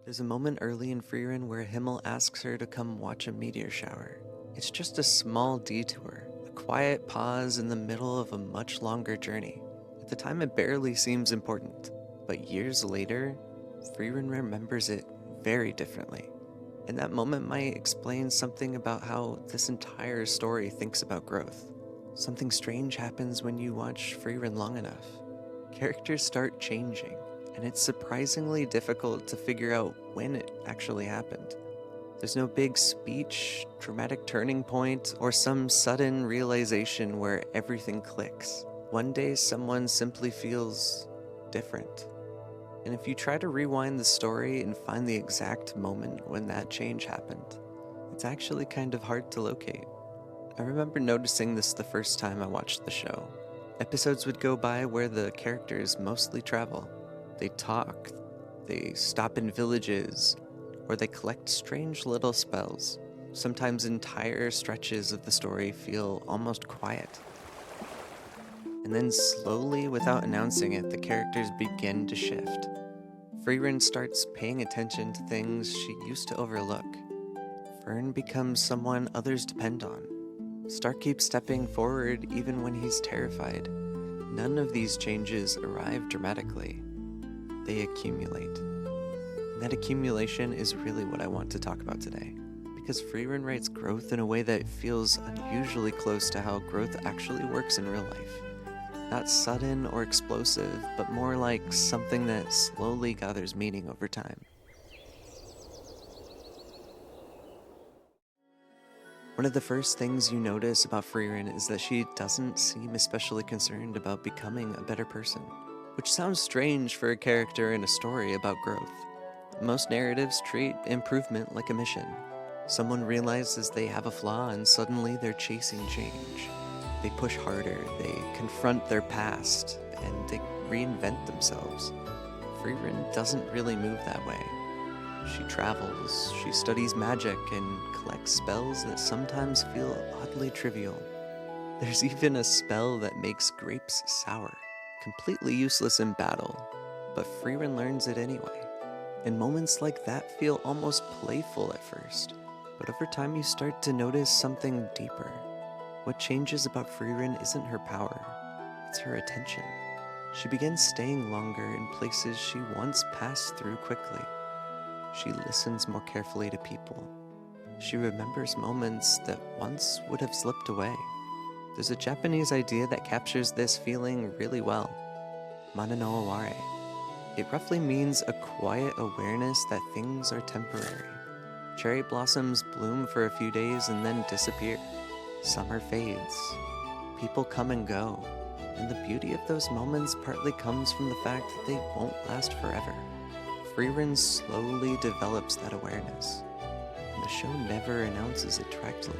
There's a moment early in Frieren where Himmel asks her to come watch a meteor shower. It's just a small detour, a quiet pause in the middle of a much longer journey. At the time, it barely seems important, but years later, Frieren remembers it very differently. And that moment might explain something about how this entire story thinks about growth. Something strange happens when you watch Frieren long enough. Characters start changing, and it's surprisingly difficult to figure out when it actually happened. There's no big speech, dramatic turning point, or some sudden realization where everything clicks. One day, someone simply feels different. And if you try to rewind the story and find the exact moment when that change happened, it's actually kind of hard to locate. I remember noticing this the first time I watched the show. Episodes would go by where the characters mostly travel. They talk, they stop in villages, or they collect strange little spells. Sometimes entire stretches of the story feel almost quiet. And then slowly, without announcing it, the characters begin to shift. Frieren starts paying attention to things she used to overlook. Fern becomes someone others depend on. Stark keeps stepping forward even when he's terrified. None of these changes arrive dramatically. They accumulate. And that accumulation is really what I want to talk about today. Because Frieren writes growth in a way that feels unusually close to how growth actually works in real life. Not sudden or explosive, but more like something that slowly gathers meaning over time. One of the first things you notice about Frieren is that she doesn't seem especially concerned about becoming a better person, which sounds strange for a character in a story about growth. Most narratives treat improvement like a mission. Someone realizes they have a flaw and suddenly they're chasing change. They push harder, they confront their past, and they reinvent themselves. Frieren doesn't really move that way. She travels, she studies magic, and collects spells that sometimes feel oddly trivial. There's even a spell that makes grapes sour, completely useless in battle, but Frieren learns it anyway. And moments like that feel almost playful at first, but over time you start to notice something deeper. What changes about Frieren isn't her power, it's her attention. She begins staying longer in places she once passed through quickly. She listens more carefully to people. She remembers moments that once would have slipped away. There's a Japanese idea that captures this feeling really well. Mana no aware. It roughly means a quiet awareness that things are temporary. Cherry blossoms bloom for a few days and then disappear. Summer fades. People come and go. And the beauty of those moments partly comes from the fact that they won't last forever. Frieren slowly develops that awareness. And the show never announces it directly.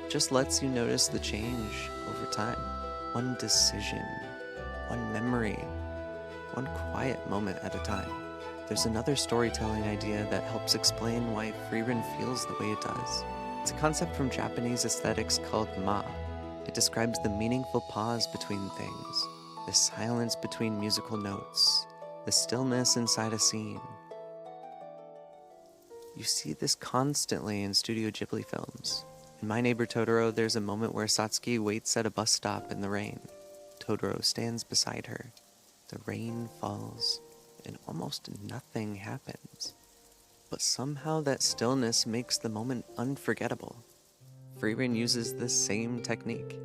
It just lets you notice the change over time. One decision, one memory, one quiet moment at a time. There's another storytelling idea that helps explain why Frieren feels the way it does. It's a concept from Japanese aesthetics called ma. It describes the meaningful pause between things, the silence between musical notes, the stillness inside a scene. You see this constantly in Studio Ghibli films. In My Neighbor Totoro, there's a moment where Satsuki waits at a bus stop in the rain. Totoro stands beside her. The rain falls, and almost nothing happens. But somehow that stillness makes the moment unforgettable. Frieren uses the same technique.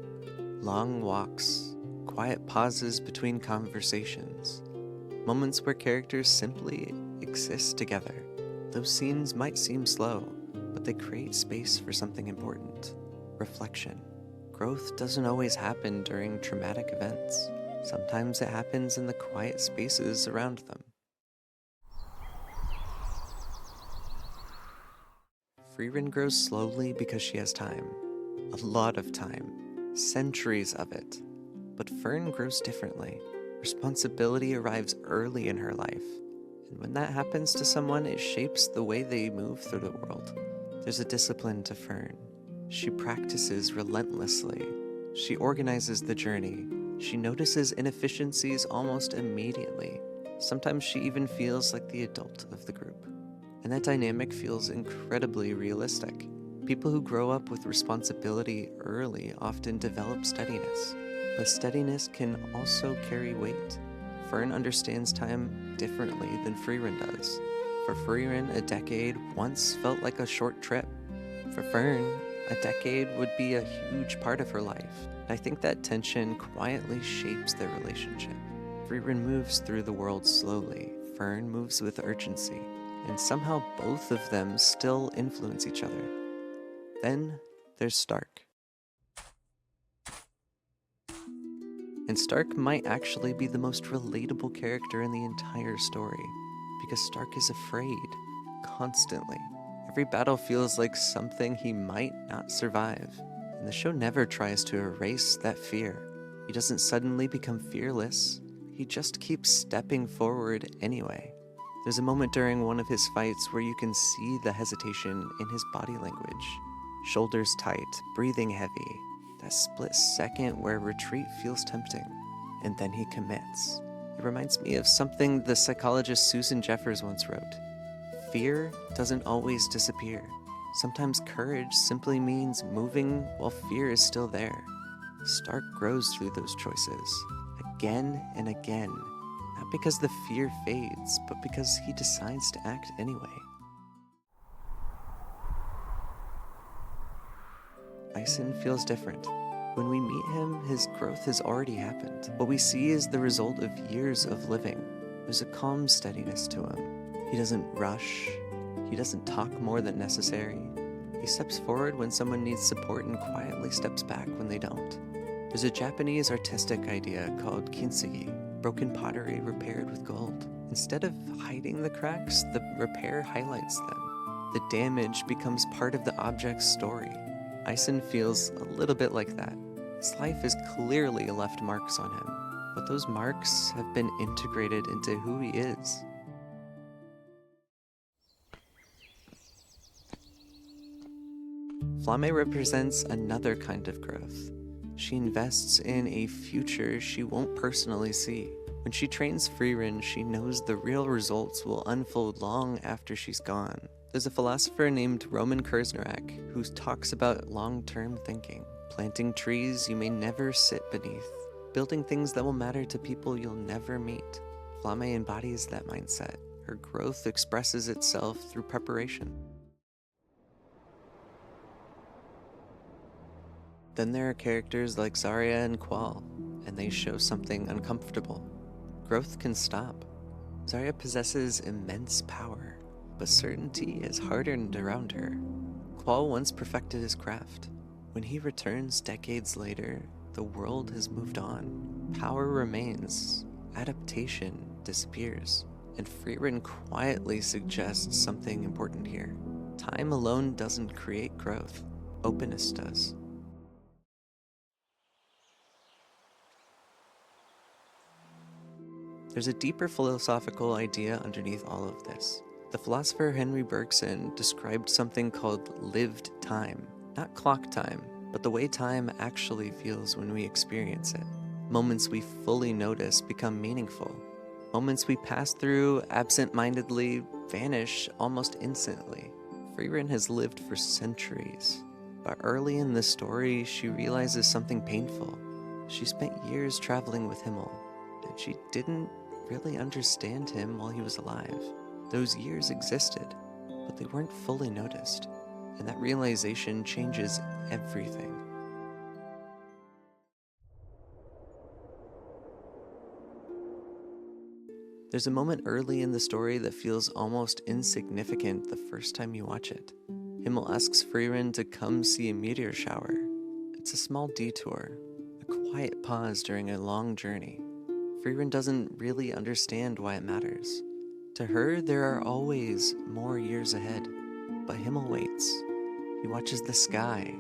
Long walks, quiet pauses between conversations, moments where characters simply exist together. Those scenes might seem slow, but they create space for something important. Reflection. Growth doesn't always happen during traumatic events. Sometimes it happens in the quiet spaces around them. Frieren grows slowly because she has time. A lot of time. Centuries of it. But Fern grows differently. Responsibility arrives early in her life. And when that happens to someone, it shapes the way they move through the world. There's a discipline to Fern. She practices relentlessly. She organizes the journey. She notices inefficiencies almost immediately. Sometimes she even feels like the adult of the group. and that dynamic feels incredibly realistic. People who grow up with responsibility early often develop steadiness, but steadiness can also carry weight. Fern understands time differently than Frieren does. For Frieren, a decade once felt like a short trip. For Fern, a decade would be a huge part of her life. I think that tension quietly shapes their relationship. Frieren moves through the world slowly, Fern moves with urgency, and somehow both of them still influence each other. Then there's Stark. And Stark might actually be the most relatable character in the entire story, because Stark is afraid, constantly. Every battle feels like something he might not survive, and the show never tries to erase that fear. He doesn't suddenly become fearless, he just keeps stepping forward anyway. There's a moment during one of his fights where you can see the hesitation in his body language. Shoulders tight, breathing heavy, that split second where retreat feels tempting, and then he commits. It reminds me of something the psychologist Susan Jeffers once wrote. Fear doesn't always disappear. Sometimes courage simply means moving while fear is still there. Stark grows through those choices, again and again, not because the fear fades, but because he decides to act anyway. Eisen feels different. When we meet him, his growth has already happened. What we see is the result of years of living. There's a calm steadiness to him. He doesn't rush. He doesn't talk more than necessary. He steps forward when someone needs support and quietly steps back when they don't. There's a Japanese artistic idea called kintsugi, broken pottery repaired with gold. Instead of hiding the cracks, the repair highlights them. The damage becomes part of the object's story. Eisen feels a little bit like that. His life has clearly left marks on him, but those marks have been integrated into who he is. Flamme represents another kind of growth. She invests in a future she won't personally see. When she trains Frieren, she knows the real results will unfold long after she's gone. There's a philosopher named Roman Kurznerek who talks about long-term thinking, planting trees you may never sit beneath, building things that will matter to people you'll never meet. Flamme embodies that mindset. Her growth expresses itself through preparation. Then there are characters like Zarya and Qual, and they show something uncomfortable. Growth can stop. Zarya possesses immense power, but certainty is hardened around her. Qual once perfected his craft. When he returns decades later, the world has moved on. Power remains, adaptation disappears, and Frieren quietly suggests something important here. Time alone doesn't create growth, openness does. There's a deeper philosophical idea underneath all of this. The philosopher Henry Bergson described something called lived time. Not clock time, but the way time actually feels when we experience it. Moments we fully notice become meaningful. Moments we pass through absent-mindedly vanish almost instantly. Frieren has lived for centuries, but early in the story, she realizes something painful. She spent years traveling with Himmel, and she didn't really understand him while he was alive. Those years existed, but they weren't fully noticed, and that realization changes everything. There's a moment early in the story that feels almost insignificant the first time you watch it. Himmel asks Frieren to come see a meteor shower. It's a small detour, a quiet pause during a long journey. Frieren doesn't really understand why it matters. To her, there are always more years ahead, but Himmel waits. He watches the sky.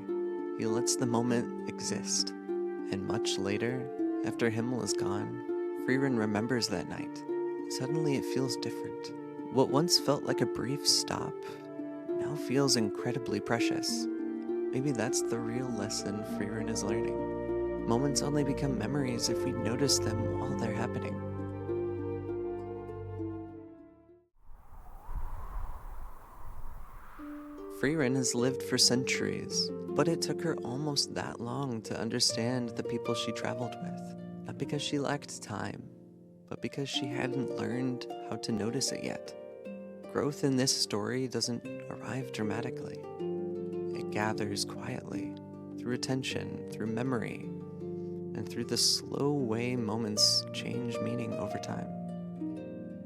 He lets the moment exist. And much later, after Himmel is gone, Frieren remembers that night. Suddenly it feels different. What once felt like a brief stop now feels incredibly precious. Maybe that's the real lesson Frieren is learning. Moments only become memories if we notice them while they're happening. Frieren has lived for centuries, but it took her almost that long to understand the people she traveled with. Not because she lacked time, but because she hadn't learned how to notice it yet. Growth in this story doesn't arrive dramatically. It gathers quietly, through attention, through memory, and through the slow way moments change meaning over time.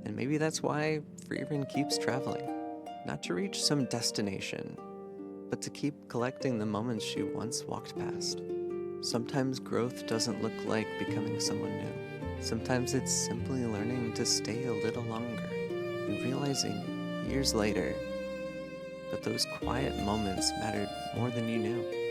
And maybe that's why Frieren keeps traveling. Not to reach some destination, but to keep collecting the moments she once walked past. Sometimes growth doesn't look like becoming someone new. Sometimes it's simply learning to stay a little longer and realizing years later that those quiet moments mattered more than you knew.